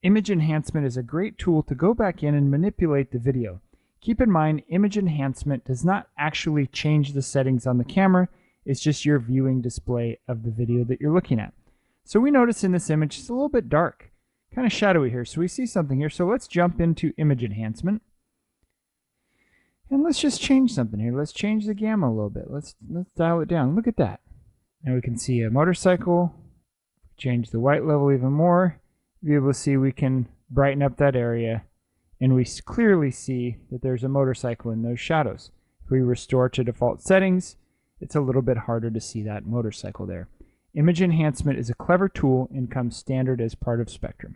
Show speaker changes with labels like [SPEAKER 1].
[SPEAKER 1] Image enhancement is a great tool to go back in and manipulate the video. Keep in mind, image enhancement does not actually change the settings on the camera. It's just your viewing display of the video that you're looking at. So we notice in this image it's a little bit dark, kind of shadowy here. So we see something here. So let's jump into image enhancement. And let's just change something here. Let's change the gamma a little bit. Let's dial it down. Look at that. Now we can see a motorcycle. Change the white level even more. Be able to see we can brighten up that area, and we clearly see that there's a motorcycle in those shadows. If we restore to default settings, it's a little bit harder to see that motorcycle there. Image enhancement is a clever tool and comes standard as part of Spectrum.